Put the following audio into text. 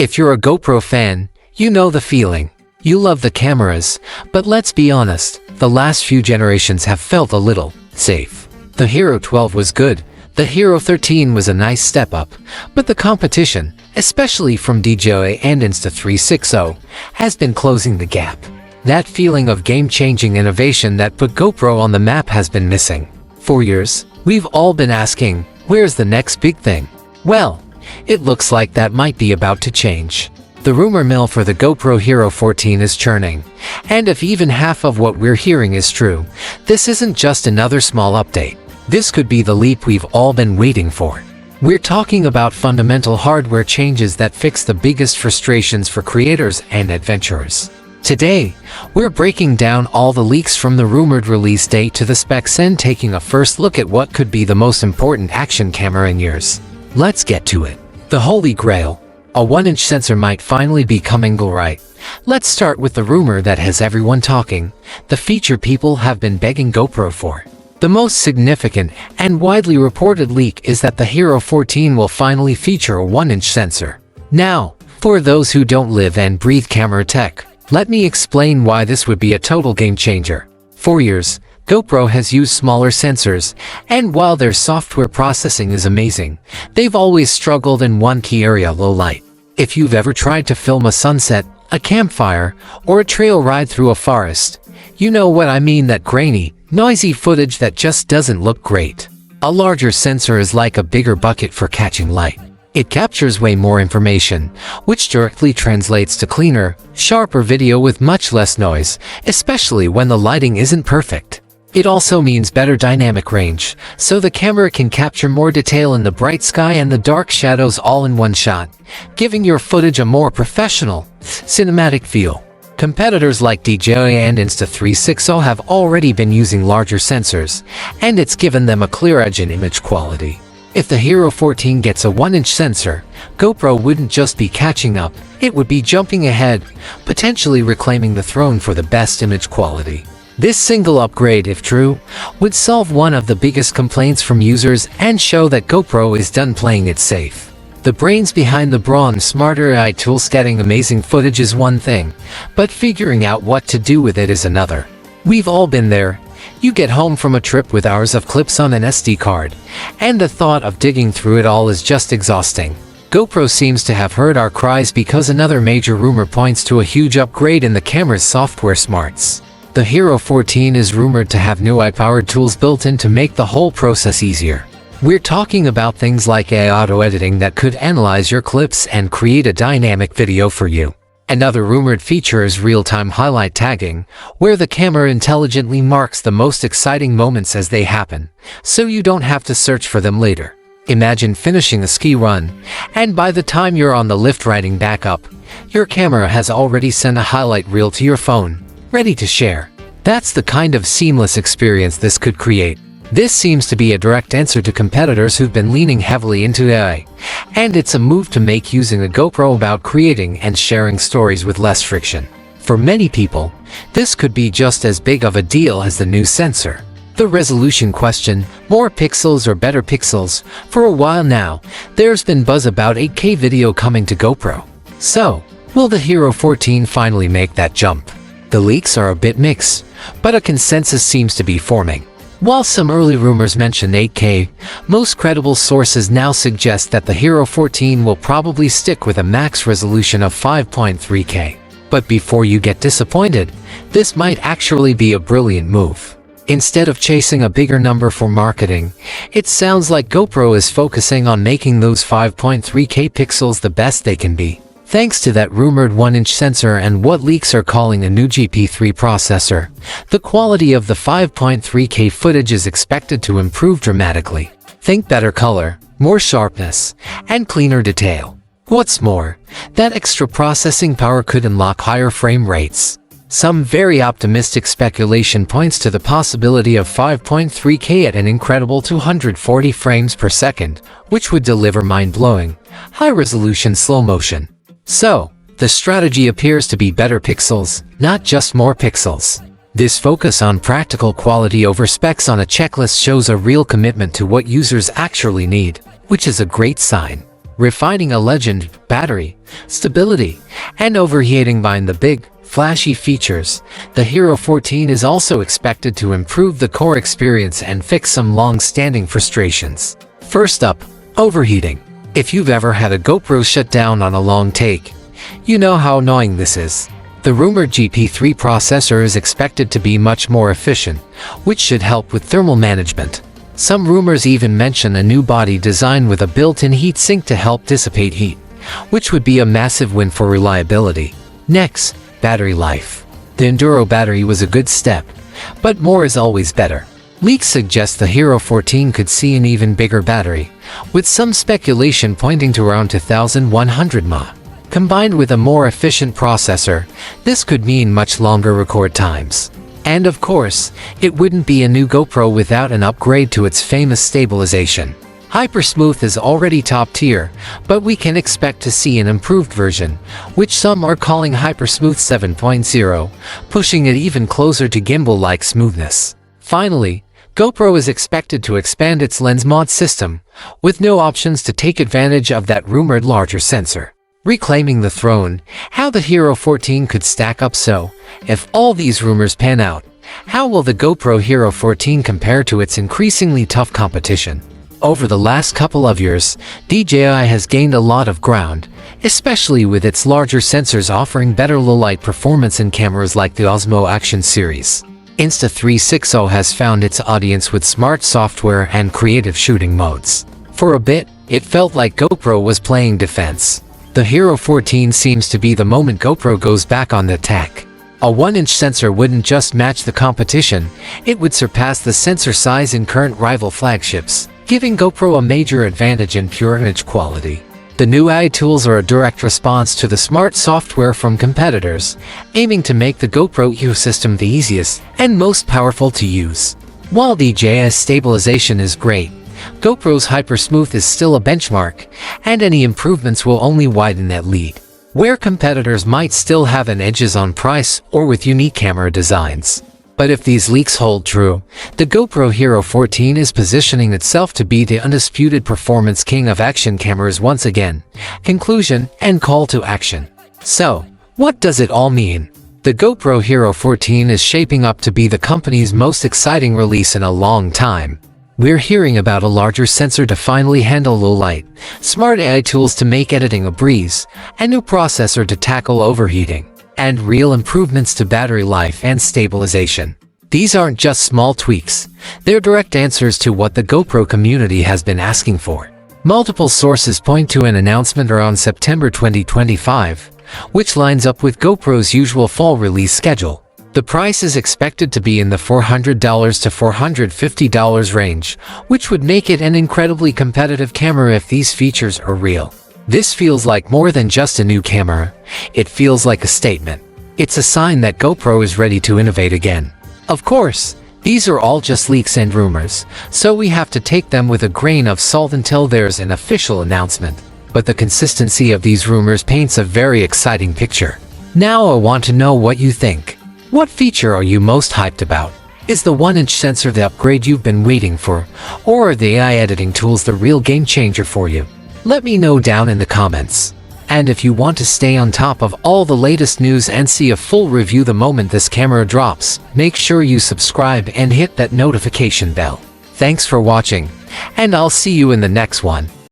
If you're a GoPro fan, you know the feeling. You love the cameras, but let's be honest, the last few generations have felt a little safe. The Hero 12 was good, the Hero 13 was a nice step up, but the competition, especially from DJI and Insta360, has been closing the gap. That feeling of game-changing innovation that put GoPro on the map has been missing. For years, we've all been asking, where's the next big thing? Well, it looks like that might be about to change. The rumor mill for the GoPro Hero 14 is churning, and if even half of what we're hearing is true, this isn't just another small update. This could be the leap we've all been waiting for. We're talking about fundamental hardware changes that fix the biggest frustrations for creators and adventurers. Today, we're breaking down all the leaks from the rumored release date to the specs and taking a first look at what could be the most important action camera in years. Let's get to it. The Holy Grail. A 1-inch sensor might finally be coming right. Let's start with the rumor that has everyone talking, the feature people have been begging GoPro for. The most significant and widely reported leak is that the Hero 14 will finally feature a 1-inch sensor. Now, for those who don't live and breathe camera tech, let me explain why this would be a total game changer. For years, GoPro has used smaller sensors, and while their software processing is amazing, they've always struggled in one key area: low light. If you've ever tried to film a sunset, a campfire, or a trail ride through a forest, you know what I mean, that grainy, noisy footage that just doesn't look great. A larger sensor is like a bigger bucket for catching light. It captures way more information, which directly translates to cleaner, sharper video with much less noise, especially when the lighting isn't perfect. It also means better dynamic range, so the camera can capture more detail in the bright sky and the dark shadows all in one shot, giving your footage a more professional, cinematic feel. Competitors like DJI and Insta360 have already been using larger sensors, and it's given them a clear edge in image quality. If the Hero 14 gets a 1-inch sensor, GoPro wouldn't just be catching up, it would be jumping ahead, potentially reclaiming the throne for the best image quality. This single upgrade, if true, would solve one of the biggest complaints from users and show that GoPro is done playing it safe. The brains behind the bronze smarter AI tools. Getting amazing footage is one thing, but figuring out what to do with it is another. We've all been there. You get home from a trip with hours of clips on an SD card, and the thought of digging through it all is just exhausting. GoPro seems to have heard our cries because another major rumor points to a huge upgrade in the camera's software smarts. The Hero 14 is rumored to have new AI-powered tools built in to make the whole process easier. We're talking about things like AI auto editing that could analyze your clips and create a dynamic video for you. Another rumored feature is real-time highlight tagging, where the camera intelligently marks the most exciting moments as they happen, so you don't have to search for them later. Imagine finishing a ski run, and by the time you're on the lift riding back up, your camera has already sent a highlight reel to your phone, ready to share. That's the kind of seamless experience this could create. This seems to be a direct answer to competitors who've been leaning heavily into AI, and it's a move to make using a GoPro about creating and sharing stories with less friction. For many people, this could be just as big of a deal as the new sensor. The resolution question, more pixels or better pixels, for a while now, there's been buzz about 8K video coming to GoPro. So, will the Hero 14 finally make that jump? The leaks are a bit mixed, but a consensus seems to be forming. While some early rumors mention 8K, most credible sources now suggest that the Hero 14 will probably stick with a max resolution of 5.3K. But before you get disappointed, this might actually be a brilliant move. Instead of chasing a bigger number for marketing, it sounds like GoPro is focusing on making those 5.3K pixels the best they can be. Thanks to that rumored 1-inch sensor and what leaks are calling a new GP3 processor, the quality of the 5.3K footage is expected to improve dramatically. Think better color, more sharpness, and cleaner detail. What's more, that extra processing power could unlock higher frame rates. Some very optimistic speculation points to the possibility of 5.3K at an incredible 240 frames per second, which would deliver mind-blowing, high-resolution slow motion. So, the strategy appears to be better pixels, not just more pixels. This focus on practical quality over specs on a checklist shows a real commitment to what users actually need, which is a great sign. refining a legend, battery, stability, and overheating behind the big, flashy features. The Hero 14 is also expected to improve the core experience and fix some long-standing frustrations. First up, overheating. If you've ever had a GoPro shut down on a long take, you know how annoying this is. The rumored GP3 processor is expected to be much more efficient, which should help with thermal management. Some rumors even mention a new body design with a built-in heat sink to help dissipate heat, which would be a massive win for reliability. Next, battery life. The Enduro battery was a good step, but more is always better. Leaks suggest the Hero 14 could see an even bigger battery, with some speculation pointing to around 2100 mAh. Combined with a more efficient processor, this could mean much longer record times. And of course, it wouldn't be a new GoPro without an upgrade to its famous stabilization. Hypersmooth is already top tier, but we can expect to see an improved version, which some are calling Hypersmooth 7.0, pushing it even closer to gimbal-like smoothness. Finally, GoPro is expected to expand its lens mod system, with no options to take advantage of that rumored larger sensor. Reclaiming the throne, how the Hero 14 could stack up. So, if all these rumors pan out, how will the GoPro Hero 14 compare to its increasingly tough competition? Over the last couple of years, DJI has gained a lot of ground, especially with its larger sensors offering better low-light performance in cameras like the Osmo Action series. Insta360 has found its audience with smart software and creative shooting modes. For a bit, it felt like GoPro was playing defense. The Hero 14 seems to be the moment GoPro goes back on the attack. A 1-inch sensor wouldn't just match the competition, it would surpass the sensor size in current rival flagships, giving GoPro a major advantage in pure image quality. The new AI tools are a direct response to the smart software from competitors, aiming to make the GoPro ecosystem the easiest and most powerful to use. While DJI's stabilization is great, GoPro's Hypersmooth is still a benchmark, and any improvements will only widen that lead. Where competitors might still have an edge is on price or with unique camera designs. But if these leaks hold true, the GoPro Hero 14 is positioning itself to be the undisputed performance king of action cameras once again. Conclusion and call to action. So, what does it all mean? The GoPro Hero 14 is shaping up to be the company's most exciting release in a long time. We're hearing about a larger sensor to finally handle low light, smart AI tools to make editing a breeze, a new processor to tackle overheating, and real improvements to battery life and stabilization. These aren't just small tweaks, they're direct answers to what the GoPro community has been asking for. Multiple sources point to an announcement around September 2025, which lines up with GoPro's usual fall release schedule. The price is expected to be in the $400 to $450 range, which would make it an incredibly competitive camera if these features are real. This feels like more than just a new camera, it feels like a statement. It's a sign that GoPro is ready to innovate again. Of course, these are all just leaks and rumors, so we have to take them with a grain of salt until there's an official announcement. But the consistency of these rumors paints a very exciting picture. Now I want to know what you think. What feature are you most hyped about? Is the 1-inch sensor the upgrade you've been waiting for, or are the AI editing tools the real game changer for you? Let me know down in the comments. And if you want to stay on top of all the latest news and see a full review the moment this camera drops, make sure you subscribe and hit that notification bell. Thanks for watching, and I'll see you in the next one.